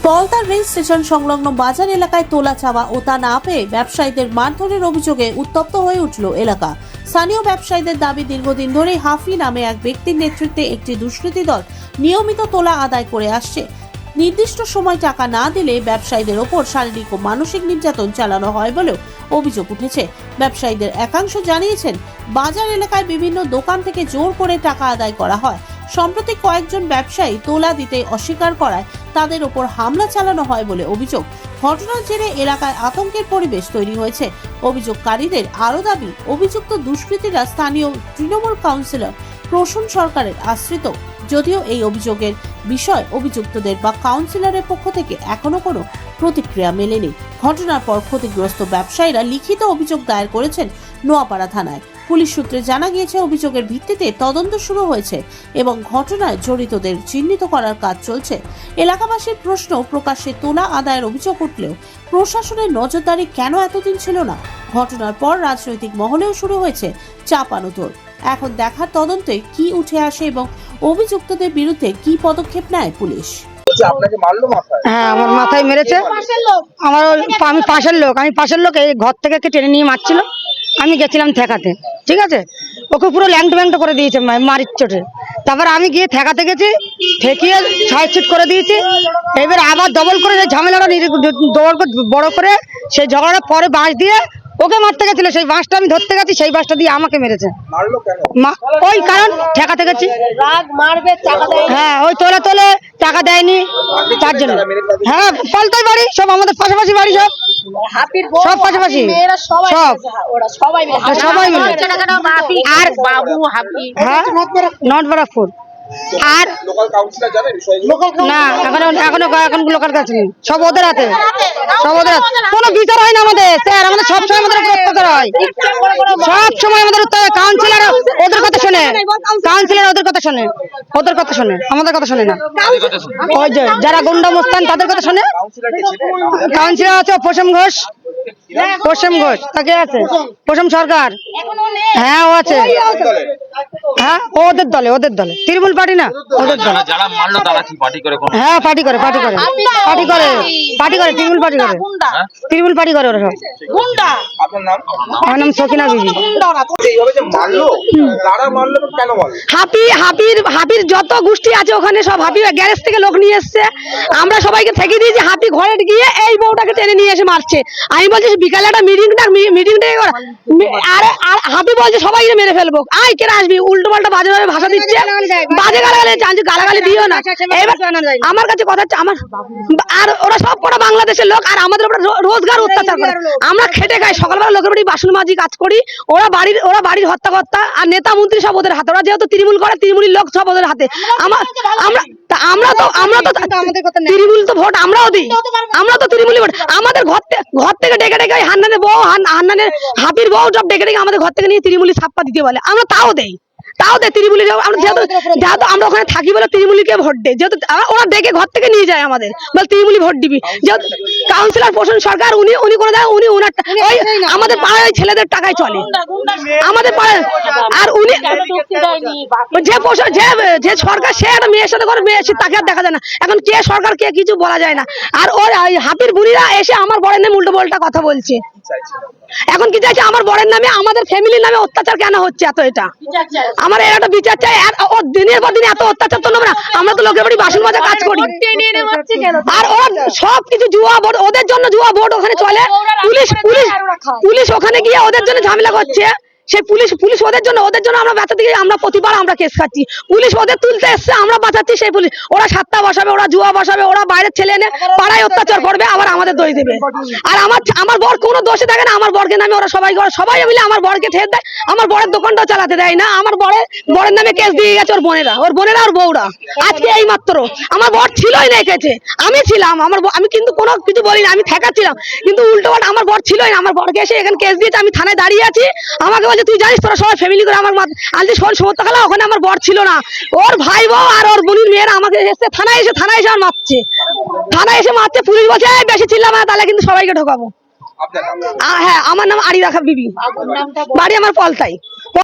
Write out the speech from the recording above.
পলতার rail station সংলগ্ন বাজার এলাকায় তোলা চাওয়া ও তা না পেয়ে ব্যবসায়ীদের মারধরের অভিযোগে উত্তপ্ত হয়ে উঠল এলাকা। স্থানীয় ব্যবসায়ীদের দাবি, দীর্ঘদিন ধরে হাফি নামে এক ব্যক্তির নেতৃত্বে একটি দুষ্কৃতী দল নিয়মিত তোলা আদায় করে আসছে। নির্দিষ্ট সময় টাকা না দিলে ব্যবসায়ীদের ওপর শারীরিক ও মানসিক নির্যাতন চালানো হয় বলেও অভিযোগ উঠেছে। ব্যবসায়ীদের একাংশ জানিয়েছেন, বাজার এলাকায় বিভিন্ন দোকান থেকে জোর করে টাকা আদায় করা হয়। সম্প্রতি কয়েকজন ব্যবসায়ী তোলা দিতে অস্বীকার করায় তাদের ওপর হামলা চালানো হয় বলে অভিযোগ। ঘটনার জেরে এলাকায় আতঙ্কের পরিবেশ তৈরি হয়েছে। অভিযোগকারীদের আরও দাবি, অভিযুক্ত দুষ্কৃতীরা স্থানীয় তৃণমূল কাউন্সিলর প্রসূন সরকারের আশ্রিত। যদিও এই অভিযোগের বিষয় অভিযুক্তদের বা কাউন্সিলরের পক্ষ থেকে এখনো কোনো প্রতিক্রিয়া মেলেনি। ঘটনার পর ক্ষতিগ্রস্ত ব্যবসায়ীরা লিখিত অভিযোগ দায়ের করেছেন নোয়াপাড়া থানায়। পুলিশ সূত্রে জানা গিয়েছে, অভিযোগের ভিত্তিতে তদন্ত শুরু হয়েছে এবং ঘটনায় জড়িতদের চিহ্নিত করার কাজ চলছে। এলাকাবাসীর প্রশ্ন, প্রকাশ্যে তোলা আদায়ের অভিযোগ উঠলেও প্রশাসনের নজরদারি কেন এতদিন ছিল না? ঘটনার পর রাজনৈতিক মহলেও শুরু হয়েছে চাপানোতর। এখন দেখার তদন্তে কি উঠে আসে এবং অভিযুক্তদের বিরুদ্ধে কি পদক্ষেপ নেয় পুলিশ। হ্যাঁ, আমার মাথায় মেরেছে। আমি পাশের লোক এই ঘর থেকে টেনে নিয়ে মারছিল। আমি গেছিলাম ঠেকাতে, ঠিক আছে, ওকে পুরো ল্যাংটো করে দিয়েছে মারির চোটে। তারপর আমি গিয়ে ঠেকাতে গেছি, ঠেকিয়ে 6 ফিট করে দিয়েছি। এবার আবার ডবল করে ঝামেলাটা বড় করে সেই ঝগড়াটা পরে বাঁশ দিয়ে ওকে মারতে গেছিল। সেই বাঁশটা আমি ধরতে গেছি, সেই বাঁশটা দিয়ে আমাকে মেরেছে। ওই কারণ ঠেকাতে গেছি। হ্যাঁ, ওই তোলে টাকা দেয়নি তার জন্য। হ্যাঁ, পাল্টাই বাড়ি সব আমাদের পাশাপাশি বাড়ি, সব পাশাপাশি সবাই মিলে। আর হ্যাঁ, নট বারাকপুর। আর না, এখন লোকাল কাছে নেই, সব ওদের হাতে, কোনো বিচার হয় না আমাদের। স্যার, আমাদের সবসময় আমাদের অত্যাচার হয়, সবসময় আমাদের কাউন্সিলর ওদের কথা শোনে, ওদের কথা শোনে, আমাদের কথা শোনে না। ওই যে যারা গুন্ডা মস্তান তাদের কথা শোনে। কাউন্সিলর আছে প্রসেম ঘোষ, তাকে আছে প্রসেম সরকার। হ্যাঁ, ও আছে। হ্যাঁ, ওদের দলে তৃণমূল পার্টি না, ওদের দলে। হ্যাঁ, পার্টি করে তৃণমূল পার্টি করে ওরা সব। আমার নাম সকিনা বিবি। হাপির যত গোষ্ঠী আছে ওখানে সব হাপি গ্যারেজ থেকে লোক নিয়ে এসছে। আমরা সবাইকে থেকে দিয়েছি। হাপি ঘরে গিয়ে এই বউটাকে টেনে নিয়ে এসে মারছে। আমি বলছি বিকালে একটা মিটিং আরে হাপি বলছে সবাইকে মেরে ফেলবো। আয় কেন আসবি? উল্টো পাল্টা বাজে ভাষা দিচ্ছে, বাজে গালাগালি দিও না। এবার আমার কাছে কথা হচ্ছে, আমার আর ওরা সব কটা বাংলাদেশের লোক, আর আমাদের উপরে রোজগার অত্যাচার করে। আমরা খেটে খাই, সকালবেলা লোকের বাড়ি বাসন মাজি কাজ করি। ওরা বাড়ির হত্যাকর্তা, আর নেতা মন্ত্রী সব ওদের হাতে। ওরা যেহেতু তৃণমূল করে, তৃণমূলের লোক সব ওদের হাতে। আমরা তো তৃণমূল তো ভোট আমরাও দিই, আমরা তো তৃণমূল ভোট। আমাদের ঘর থেকে ডেকে হান্নানের বউ, হাপির বউ সব ডেকে আমাদের ঘর থেকে নিয়ে তৃণমূলী ছাপ্পা দিতে বলে। আমরা তাও দেই তৃণমূলী। যেহেতু আমরা ওখানে থাকি বলে তৃণমূলীকে ভোট দেয়। যেহেতু ওরা ডেকে ঘর থেকে নিয়ে যায় আমাদের, বলে তৃণমূলী ভোট দিবি। যেহেতু কাউন্সিলর প্রসূন সরকার, উনি কোনো দেয়, উনি ওই আমাদের পাড়ায় ছেলেদের টাকায় চলে আমাদের পাড়ায়। আর উনি যে সরকার, সে একটা মেয়ের সাথে করে, মেয়ে তাকে আর দেখা যায় না। এখন কে সরকার কে কিছু বলা যায় না। আর ওর হাপির বুড়িরা এসে আমার বরের নামে উল্টো পাল্টা কথা বলছে। এখন কি চাইছে? আমার বরের নামে, আমাদের ফ্যামিলির নামে অত্যাচার কেন হচ্ছে এত? এটা আমার এর একটা বিচার চাই। ও দিনের পর দিন এত অত্যাচার তো না। আমরা তো লোকের বাড়ি বাসন মাজা কাজ করি, আর ওরা সবকিছু জুয়া বোর্ড, ওদের জন্য জুয়া বোর্ড ওখানে চলে। পুলিশ ওখানে গিয়ে ওদের জন্য ঝামেলা করছে। সেই পুলিশ ওদের জন্য আমরা বাঁচাতে গিয়ে আমরা প্রতিবার আমরা কেস খাচ্ছি। পুলিশ ওদের তুলতে এসছে, আমরা বাঁচাচ্ছি সেই পুলিশ। ওরা সাতটা বসাবে, ওরা জুয়া বসাবে, ওরা বাইরের ছেলে এনে পাড়ায় অত্যাচার করবে, আবার আমাদের দোষ দেবে। আর আমার বর কোনো দোষে থাকে না। আমার বরকে নামে ওরা সবাই মিলে আমার বরকে ঠেট দেয়। আমার বরের দোকানটাও চালাতে দেয় না। আমার বরের নামে কেস দিয়ে গেছে ওর বোনেরা ওর বউরা। আজকে এই মাত্র আমার বর ছিলই না কেছে, আমি ছিলাম। আমি কিন্তু কোনো কিছু বলিনি, আমি ঠেকাচ্ছিলাম। কিন্তু উল্টো পাল্টা আমার বর ছিলই না। আমার বরকে এসে এখানে কেস দিয়েছে। আমি থানায় দাঁড়িয়ে আছি। আমাকে বলছে, তুই জানিস তোরা সবাই ফ্যামিলি করে আমার আজ সমস্ত খেলা, ওখানে আমার বর ছিল না। ওর ভাই বউ আর ওর বোনের মেয়েরা আমাকে এসে থানায় এসে আর মারছে। পুলিশ বলছে বেশি ছিল না, তাহলে কিন্তু সবাইকে ঢোকাবো। হ্যাঁ, আমার নাম আরিরা বিবি, বাড়ি আমার পলতাই।